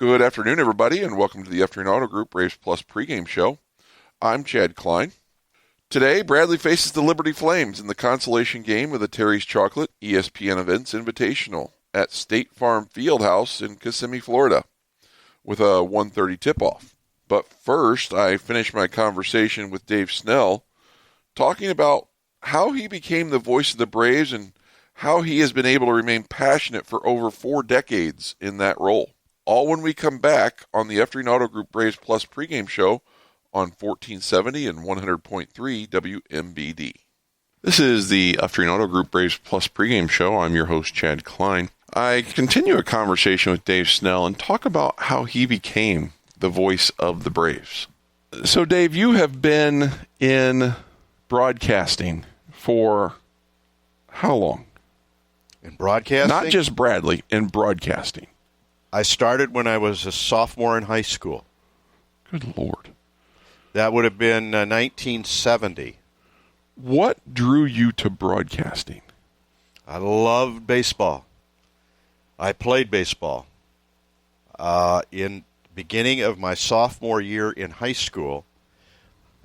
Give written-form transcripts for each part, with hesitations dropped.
Good afternoon, everybody, and welcome to the Afternoon Auto Group Braves Plus pregame show. I'm Chad Klein. Today, Bradley faces the Liberty Flames in the consolation game of the Terry's Chocolate ESPN Events Invitational at State Farm Fieldhouse in Kissimmee, Florida, with a 1:30 tip-off. But first, I finished my conversation with Dave Snell talking about how he became the voice of the Braves and how he has been able to remain passionate for over 4 decades in that role. All when we come back on the Afternoon Auto Group Braves Plus pregame show on 1470 and 100.3 WMBD. This is the Afternoon Auto Group Braves Plus pregame show. I'm your host, Chad Klein. I continue a conversation with Dave Snell and talk about how he became the voice of the Braves. So, Dave, you have been in broadcasting for how long? In broadcasting? Not just Bradley, in broadcasting. I started when I was a sophomore in high school. Good Lord. That would have been 1970. What drew you to broadcasting? I loved baseball. I played baseball. In beginning of my sophomore year in high school,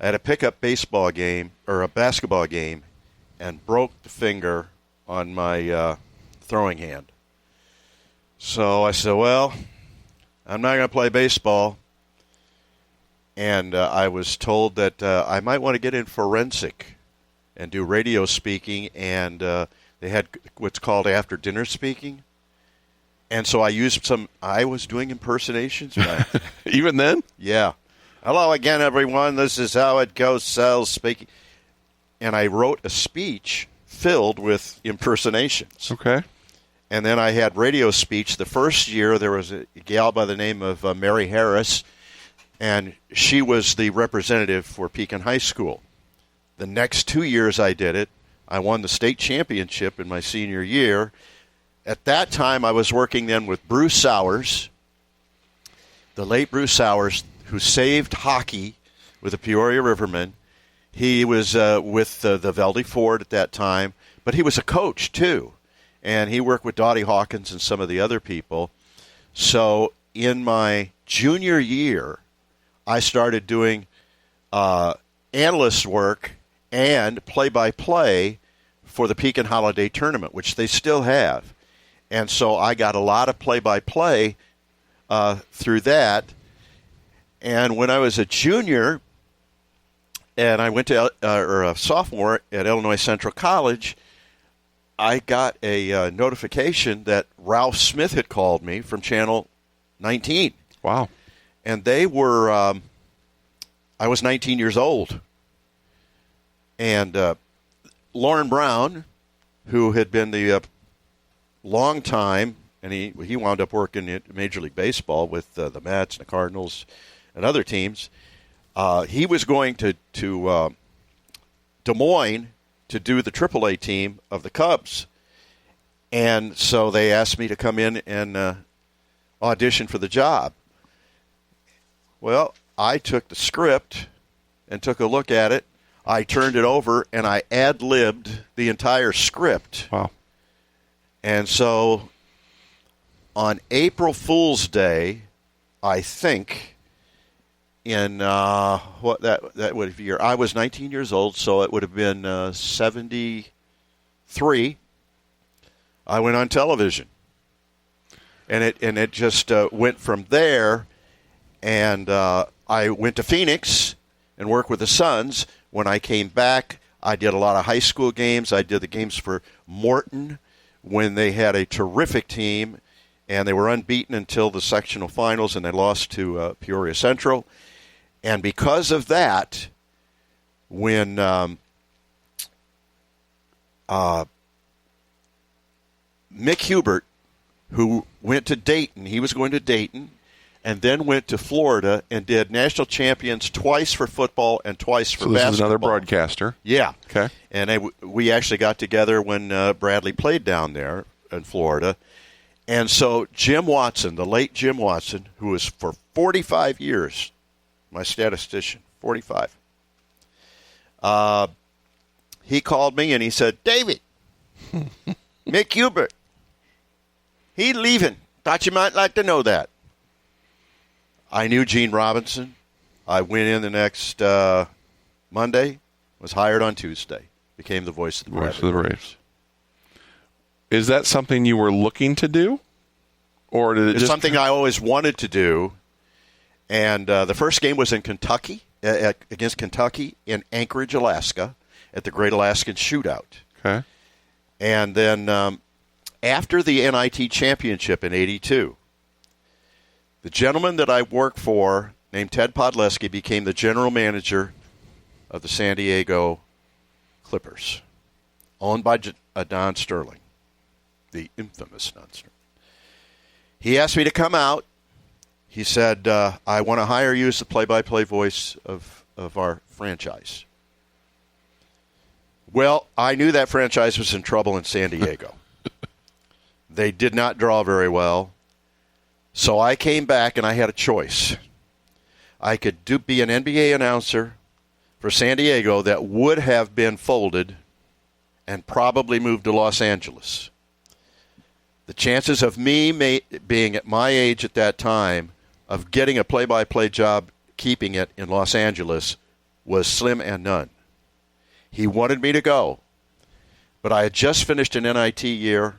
I had a pickup baseball game, or a basketball game, and broke the finger on my throwing hand. So I said, well, I'm not going to play baseball. And I was told that I might want to get in forensic and do radio speaking. And they had what's called after dinner speaking. And so I was doing impersonations. Even then? Yeah. Hello again, everyone. This is how it goes, Sal speaking. And I wrote a speech filled with impersonations. Okay. And then I had radio speech. The first year, there was a gal by the name of Mary Harris, and she was the representative for Pekin High School. The next 2 years I did it, I won the state championship in my senior year. At that time, I was working then with Bruce Sowers, the late Bruce Sowers, who saved hockey with the Peoria Rivermen. He was with the Velde Ford at that time, but he was a coach, too. And he worked with Dottie Hawkins and some of the other people. So in my junior year, I started doing analyst work and play-by-play for the Pekin Holiday Tournament, which they still have. And so I got a lot of play-by-play through that. And when I was a junior and I went to or a sophomore at Illinois Central College, I got a notification that Ralph Smith had called me from Channel 19. Wow. And they were, I was 19 years old. And Lauren Brown, who had been the long time, and he wound up working at Major League Baseball with the Mets and the Cardinals and other teams, he was going to Des Moines to do the AAA team of the Cubs. And so they asked me to come in and audition for the job. Well, I took the script and took a look at it. I turned it over, and I ad-libbed the entire script. Wow. And so on April Fool's Day, I think, in what that would have year, I was 19 years old, so it would have been 73. I went on television, and it just went from there. And I went to Phoenix and worked with the Suns. When I came back, I did a lot of high school games. I did the games for Morton when they had a terrific team, and they were unbeaten until the sectional finals, and they lost to Peoria Central. And because of that, when Mick Hubert, who went to Dayton, he was going to Dayton, and then went to Florida and did national champions twice for football and twice for basketball. So this is another broadcaster. Yeah. Okay. And we actually got together when Bradley played down there in Florida. And so Jim Watson, the late Jim Watson, who was for 45 years my statistician, 45, he called me and he said, David, Mick Hubert, he leaving. Thought you might like to know that. I knew Gene Robinson. I went in the next Monday, was hired on Tuesday, became the voice of the Braves. Is that something you were looking to do? Or did it It's just something I always wanted to do. And the first game was in Kentucky, against Kentucky in Anchorage, Alaska, at the Great Alaskan Shootout. Okay. And then after the NIT Championship in '82, the gentleman that I worked for, named Ted Podleski, became the general manager of the San Diego Clippers, owned by Don Sterling, the infamous Don Sterling. He asked me to come out. He said, I want to hire you as the play-by-play voice of our franchise. Well, I knew that franchise was in trouble in San Diego. They did not draw very well. So I came back and I had a choice. I could be an NBA announcer for San Diego that would have been folded and probably moved to Los Angeles. The chances of me being at my age at that time of getting a play-by-play job, keeping it in Los Angeles, was slim and none. He wanted me to go, but I had just finished an NIT year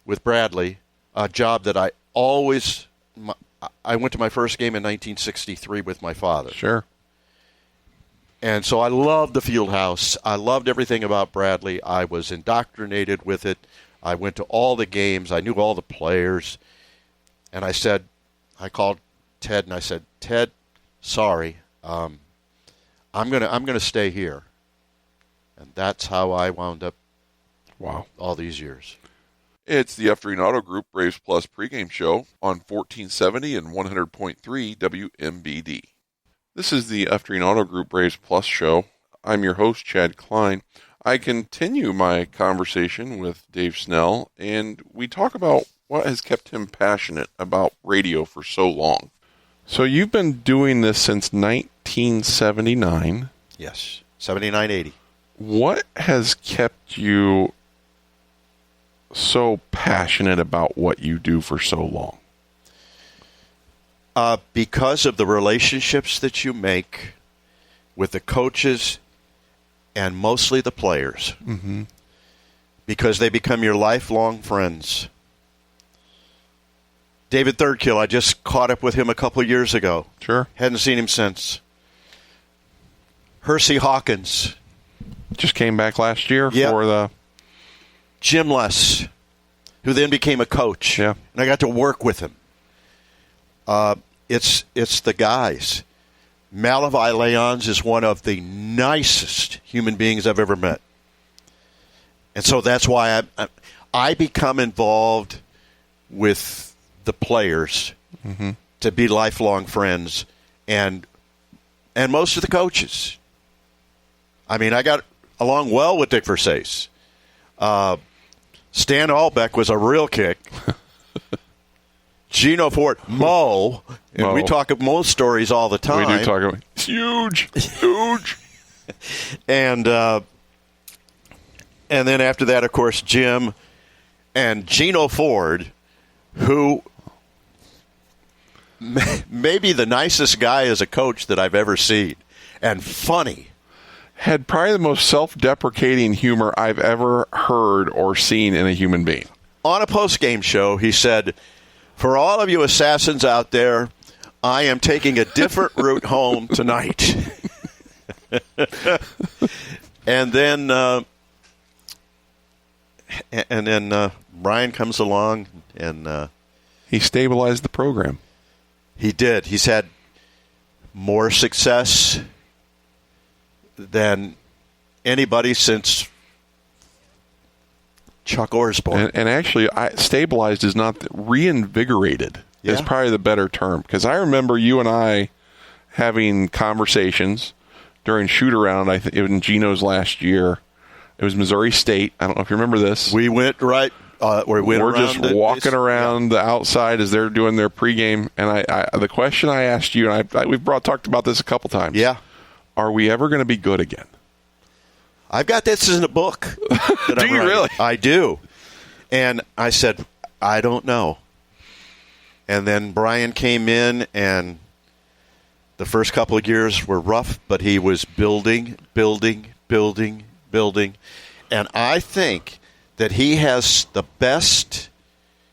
with Bradley, a job that I went to my first game in 1963 with my father. Sure. And so I loved the field house. I loved everything about Bradley. I was indoctrinated with it. I went to all the games. I knew all the players. And I called Ted and I said, Ted, sorry, I'm gonna stay here. And that's how I wound up. Wow. All these years. It's the F3 Auto Group Braves Plus pregame show on 1470 and 100.3 WMBD. This is the F3 Auto Group Braves Plus show. I'm your host, Chad Klein. I continue my conversation with Dave Snell, and we talk about what has kept him passionate about radio for so long. So you've been doing this since 1979. Yes, 79, 80. What has kept you so passionate about what you do for so long? Because of the relationships that you make with the coaches and mostly the players. Mm-hmm. Because they become your lifelong friends. David Thirdkill, I just caught up with him a couple years ago. Sure. Hadn't seen him since. Hersey Hawkins. Just came back last year for the... Jim Les, who then became a coach. Yeah. And I got to work with him. It's the guys. Malavi Leons is one of the nicest human beings I've ever met. And so that's why I become involved with the players to be lifelong friends and most of the coaches. I mean, I got along well with Dick Versace. Stan Albeck was a real kick. Gino Ford, Mo, and we talk of Mo stories all the time. We do talk about huge. And then after that, of course, Jim and Gino Ford, who may be the nicest guy as a coach that I've ever seen, and funny. Had probably the most self-deprecating humor I've ever heard or seen in a human being. On a post-game show, he said, for all of you assassins out there, I am taking a different route home tonight. And then Brian comes along and he stabilized the program. He did. He's had more success than anybody since Chuck Orsborn. And actually, stabilized is not reinvigorated. Yeah. Is probably the better term. Because I remember you and I having conversations during shoot-around, in Gino's last year. It was Missouri State. I don't know if you remember this. We went right. We're just walking around the outside as they're doing their pregame. And the question I asked you, and we've talked about this a couple times. Yeah. Are we ever going to be good again? I've got this in a book. Do you really? I do. And I said, I don't know. And then Brian came in, and the first couple of years were rough, but he was building. And I think that he has the best,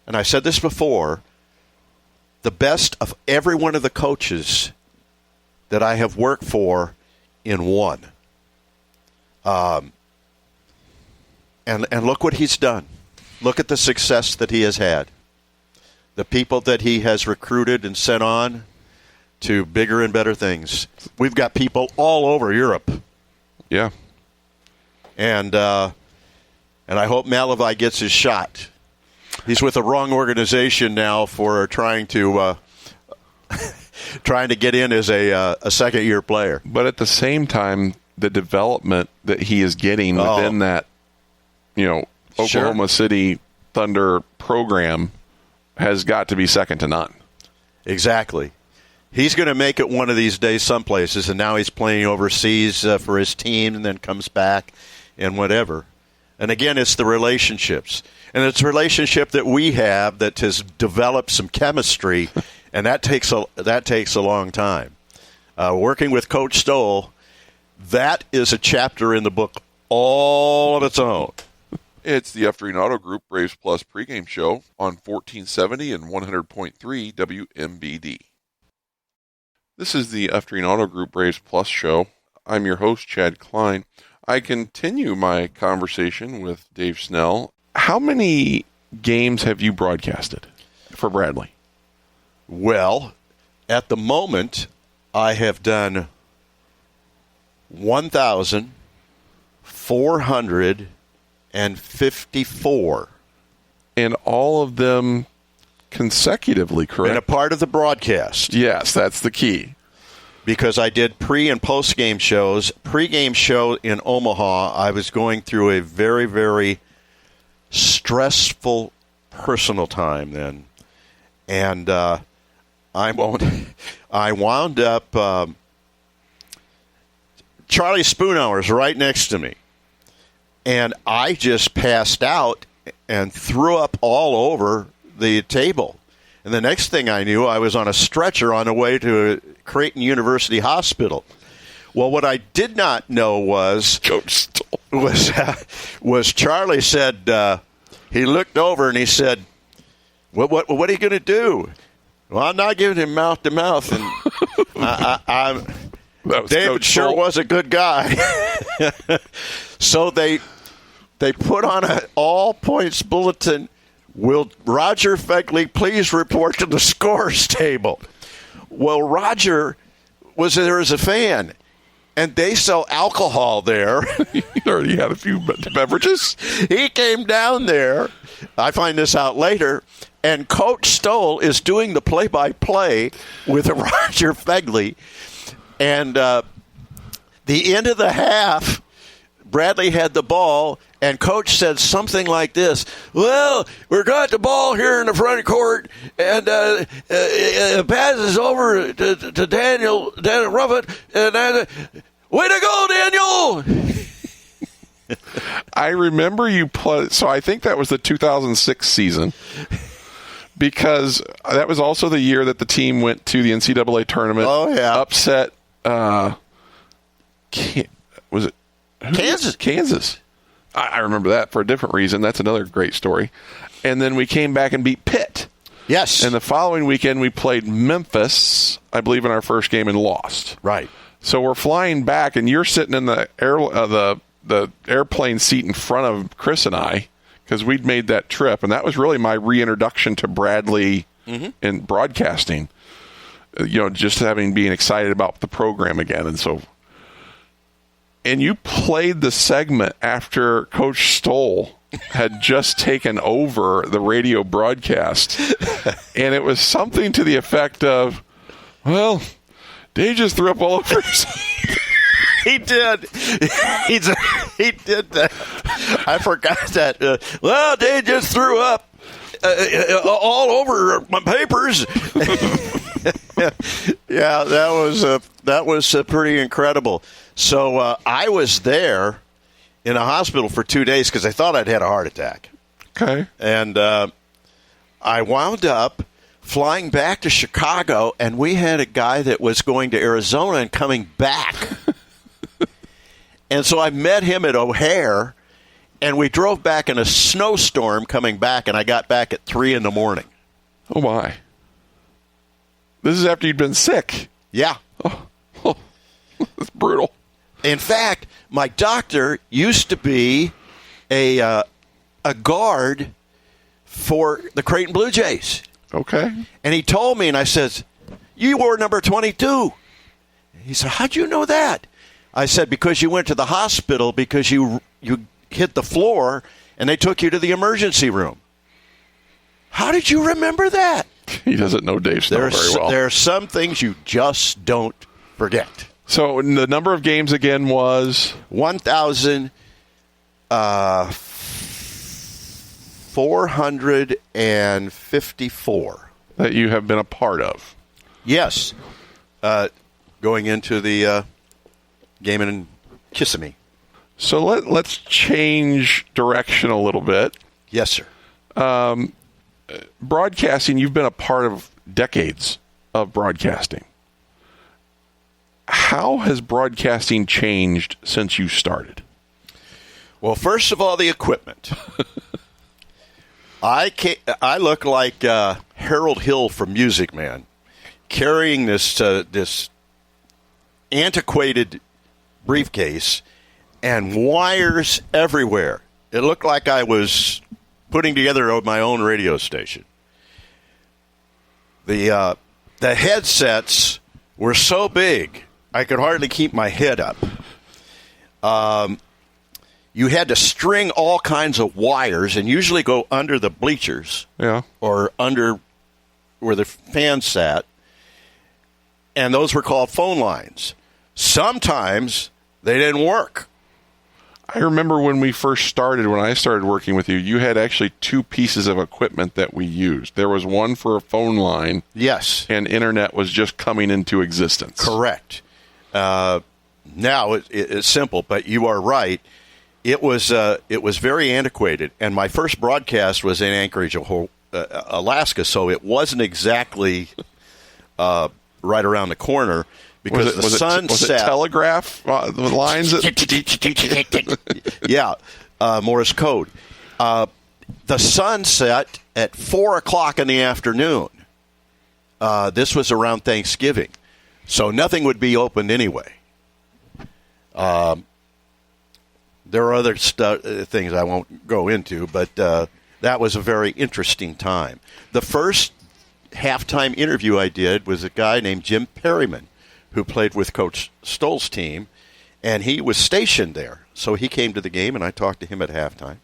and I said this before, the best of every one of the coaches that I have worked for in one. And look what he's done. Look at the success that he has had. The people that he has recruited and sent on to bigger and better things. We've got people all over Europe. Yeah. And I hope Malavai gets his shot. He's with the wrong organization now for trying to get in as a second-year player. But at the same time, the development that he is getting within that, Oklahoma City Thunder program has got to be second to none. Exactly. He's going to make it one of these days some places, and now he's playing overseas for his team and then comes back and whatever. And again, it's the relationships. And it's a relationship that we have that has developed some chemistry, and that takes a long time. Working with Coach Stoll, that is a chapter in the book all of its own. It's the F3 Auto Group Braves Plus pregame show on 1470 and 100.3 WMBD. This is the F3 Auto Group Braves Plus show. I'm your host, Chad Klein. I continue my conversation with Dave Snell. How many games have you broadcasted for Bradley? Well, at the moment, I have done 1,454. And all of them consecutively, correct? And a part of the broadcast. Yes, that's the key. Because I did pre- and post-game shows. Pre-game show in Omaha, I was going through a very, very stressful personal time then. And I wound up... Charlie Spoonhour's right next to me. And I just passed out and threw up all over the table. And the next thing I knew, I was on a stretcher on the way to Creighton University Hospital. Well, what I did not know was Charlie said, he looked over and he said, what are you going to do? Well, I'm not giving him mouth to mouth. And David Coach sure Stoll. was a good guy. So they put on an all-points bulletin. Will Roger Fegley please report to the scores table? Well, Roger was there as a fan, and they sell alcohol there. He already had a few beverages. He came down there. I find this out later. And Coach Stoll is doing the play-by-play with Roger Fegley. And the end of the half, Bradley had the ball, and Coach said something like this: well, we've got the ball here in the front court, and it passes over to Daniel Ruffett, and way to go, Daniel! I remember you play. So I think that was the 2006 season, because that was also the year that the team went to the NCAA tournament. Oh, yeah. Upset. Was it Kansas? Kansas. I remember that for a different reason. That's another great story. And then we came back and beat Pitt. Yes. And the following weekend we played Memphis, I believe, in our first game and lost. Right. So we're flying back, and you're sitting in the airplane seat in front of Chris and I, because we'd made that trip, and that was really my reintroduction to Bradley in broadcasting. Just being excited about the program again, and you played the segment after Coach Stoll had just taken over the radio broadcast, and it was something to the effect of, well, Dave just threw up all over himself. He did. He did that. I forgot that. Well, Dave just threw up all over my papers. Yeah, that was pretty incredible. So I was there in a hospital for 2 days because I thought I'd had a heart attack. Okay. And I wound up flying back to Chicago, and we had a guy that was going to Arizona and coming back. And so I met him at O'Hare, and we drove back in a snowstorm coming back, and I got back at 3 in the morning. Oh, my. This is after you'd been sick. Yeah. Oh, that's brutal. In fact, my doctor used to be a guard for the Creighton Blue Jays. Okay. And he told me, and I says, "You wore number 22. He said, "How'd you know that?" I said, "Because you went to the hospital because you hit the floor and they took you to the emergency room." How did you remember that? He doesn't know Dave Snow very well. There are some things you just don't forget. So the number of games again was 1,454 that you have been a part of. Yes, going into the game in Kissimmee. So let's change direction a little bit. Yes, sir. Broadcasting, you've been a part of decades of broadcasting. How has broadcasting changed since you started? Well, first of all, the equipment. I look like Harold Hill from Music Man, carrying this antiquated briefcase and wires everywhere. It looked like I was putting together my own radio station. The headsets were so big I could hardly keep my head up. You had to string all kinds of wires and usually go under the bleachers, or under where the fans sat, and those were called phone lines. Sometimes they didn't work. I remember when I started working with you, you had actually two pieces of equipment that we used. There was one for a phone line. Yes. And internet was just coming into existence. Correct. Now it's simple, but you are right. It was very antiquated, and my first broadcast was in Anchorage, Alaska, so it wasn't exactly right around the corner. Because the sun set. Was it telegraph lines? Yeah, Morse code. The sun set at 4 o'clock in the afternoon. This was around Thanksgiving, so nothing would be opened anyway. There are other things I won't go into, but that was a very interesting time. The first halftime interview I did was a guy named Jim Perryman, who played with Coach Stoll's team, and he was stationed there. So he came to the game, and I talked to him at halftime.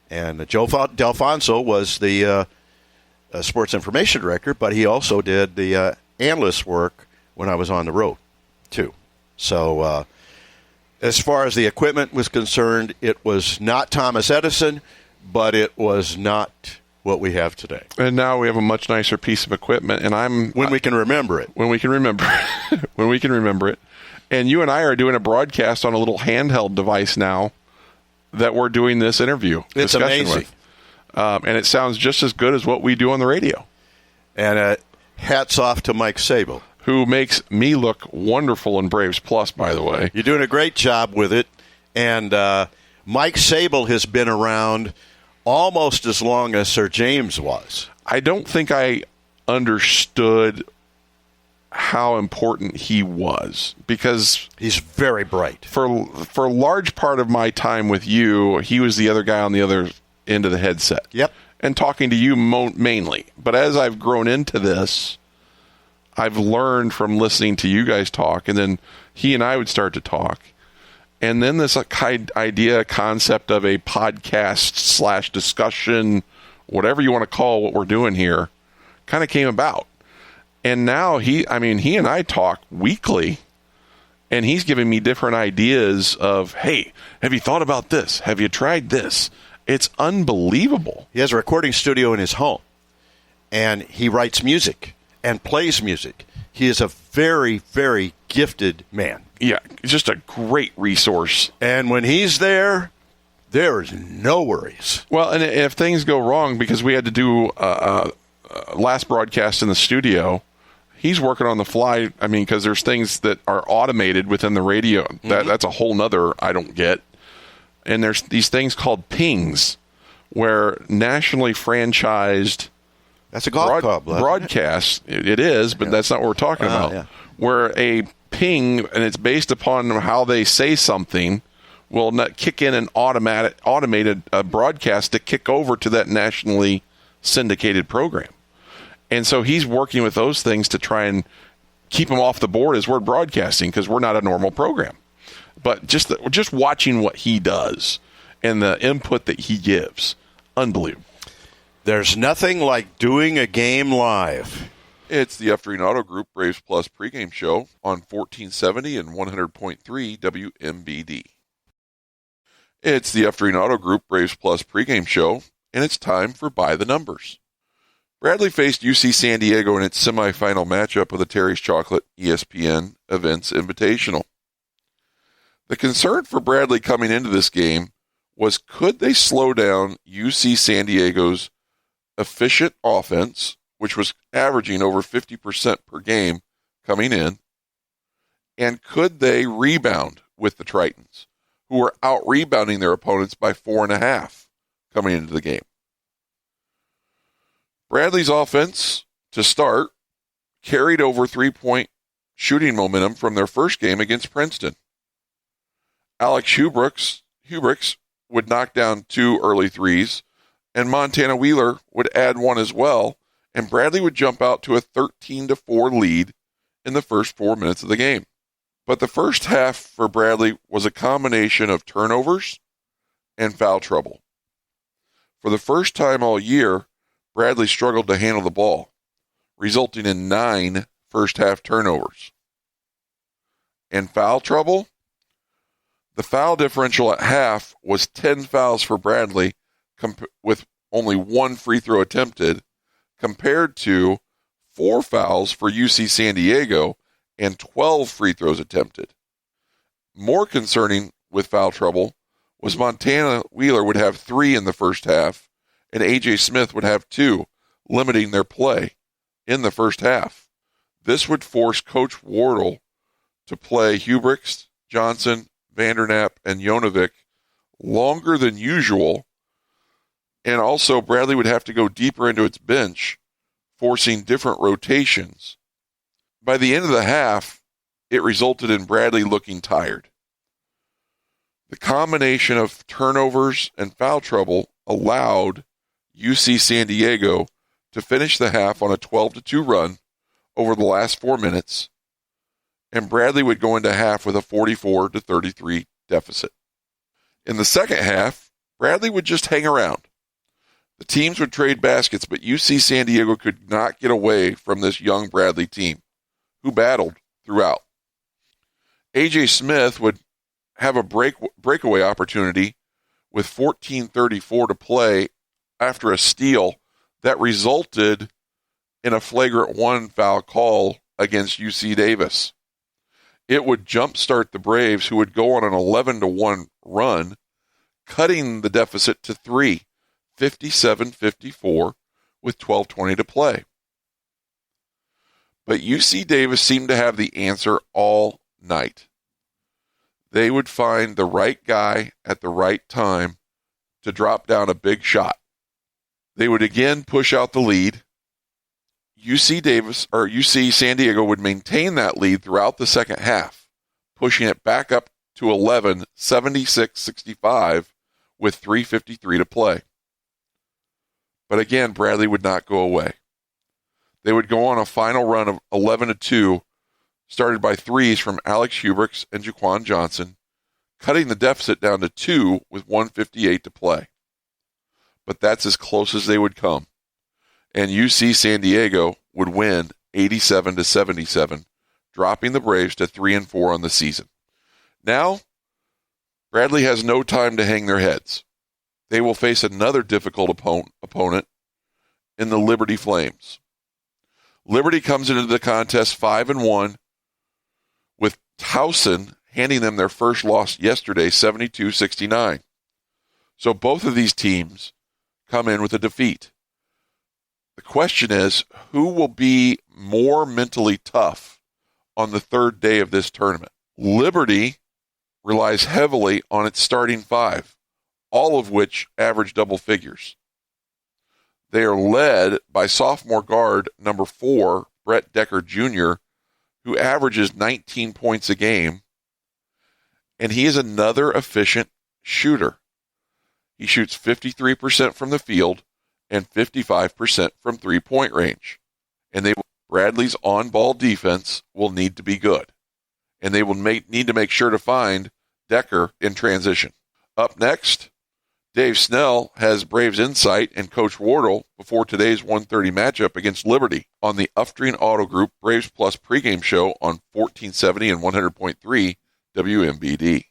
And Joe Delfonso was the sports information director, but he also did the analyst work when I was on the road, too. So as far as the equipment was concerned, it was not Thomas Edison, but it was not what we have today. And now we have a much nicer piece of equipment, and when we can remember it. When we can remember it. When we can remember it. And you and I are doing a broadcast on a little handheld device now that we're doing this interview. It's amazing. With. And it sounds just as good as what we do on the radio. And hats off to Mike Sable, who makes me look wonderful in Braves Plus, by the way. You're doing a great job with it. And Mike Sable has been around almost as long as Sir James was. I don't think I understood how important he was, because he's very bright. For a large part of my time with you, he was the other guy on the other end of the headset. Yep. And talking to you mainly. But as I've grown into this, I've learned from listening to you guys talk, and then he and I would start to talk. And then this concept of a podcast / discussion, whatever you want to call what we're doing here, kind of came about. And now he and I talk weekly, and he's giving me different ideas of, hey, have you thought about this? Have you tried this? It's unbelievable. He has a recording studio in his home, and he writes music and plays music. He is a very, very gifted man. Yeah, just a great resource. And when he's there, there is no worries. Well, and if things go wrong, because we had to do last broadcast in the studio, he's working on the fly. I mean, because there's things that are automated within the radio. That's a whole nother I don't get. And there's these things called pings, where nationally franchised that's a golf club broadcast. It is, but that's not what we're talking about. Yeah. Where a ping, and it's based upon how they say something, will not kick in an automated broadcast to kick over to that nationally syndicated program. And so he's working with those things to try and keep them off the board as we're broadcasting, because we're not a normal program. But just watching what he does and the input that he gives, unbelievable. There's nothing like doing a game live. It's the Afternoon Auto Group Braves Plus pregame show on 1470 and 100.3 WMBD. It's the Afternoon Auto Group Braves Plus pregame show, and it's time for By the Numbers. Bradley faced UC San Diego in its semifinal matchup of the Terry's Chocolate ESPN Events Invitational. The concern for Bradley coming into this game was, could they slow down UC San Diego's efficient offense, which was averaging over 50% per game coming in, and could they rebound with the Tritons, who were out-rebounding their opponents by 4.5 coming into the game. Bradley's offense, to start, carried over 3-point shooting momentum from their first game against Princeton. Alex Hubricks would knock down 2 early threes, and Montana Wheeler would add 1 as well, and Bradley would jump out to a 13-4 lead in the first 4 minutes of the game. But the first half for Bradley was a combination of turnovers and foul trouble. For the first time all year, Bradley struggled to handle the ball, resulting in 9 first-half turnovers. And foul trouble? The foul differential at half was 10 fouls for Bradley, with only 1 free throw attempted, compared to 4 fouls for UC San Diego and 12 free throws attempted. More concerning with foul trouble was Montana Wheeler would have 3 in the first half, and A.J. Smith would have 2, limiting their play in the first half. This would force Coach Wardle to play Hubricks, Johnson, Vandernap, and Jonovic longer than usual, and also Bradley would have to go deeper into its bench, forcing different rotations. By the end of the half, it resulted in Bradley looking tired. The combination of turnovers and foul trouble allowed UC San Diego to finish the half on a 12-2 run over the last 4 minutes, and Bradley would go into half with a 44-33 deficit. In the second half, Bradley would just hang around. The teams would trade baskets, but UC San Diego could not get away from this young Bradley team, who battled throughout. A.J. Smith would have a breakaway opportunity with 14:34 to play after a steal that resulted in a flagrant 1 foul call against UC Davis. It would jumpstart the Braves, who would go on an 11-1 run, cutting the deficit to 3, 57-54, with 12:20 to play. But UC Davis seemed to have the answer all night. They would find the right guy at the right time to drop down a big shot. They would again push out the lead. UC San Diego would maintain that lead throughout the second half, pushing it back up to 11, 76-65, with 3:53 to play. But again, Bradley would not go away. They would go on a final run of 11-2, started by threes from Alex Hubricks and Jaquan Johnson, cutting the deficit down to 2 with 1:58 to play. But that's as close as they would come. And UC San Diego would win 87-77, dropping the Braves to 3-4 on the season. Now, Bradley has no time to hang their heads. They will face another difficult opponent in the Liberty Flames. Liberty comes into the contest 5-1, with Towson handing them their first loss yesterday, 72-69. So both of these teams come in with a defeat. The question is, who will be more mentally tough on the third day of this tournament? Liberty relies heavily on its starting five, all of which average double figures. They are led by sophomore guard number 4, Brett Decker Jr., who averages 19 points a game, and he is another efficient shooter. He shoots 53% from the field and 55% from three-point range. And Bradley's on-ball defense will need to be good. And they will need to make sure to find Decker in transition. Up next, Dave Snell has Braves insight and Coach Wardle before today's 1:30 matchup against Liberty on the Upstream Auto Group Braves Plus pregame show on 1470 and 100.3 WMBD.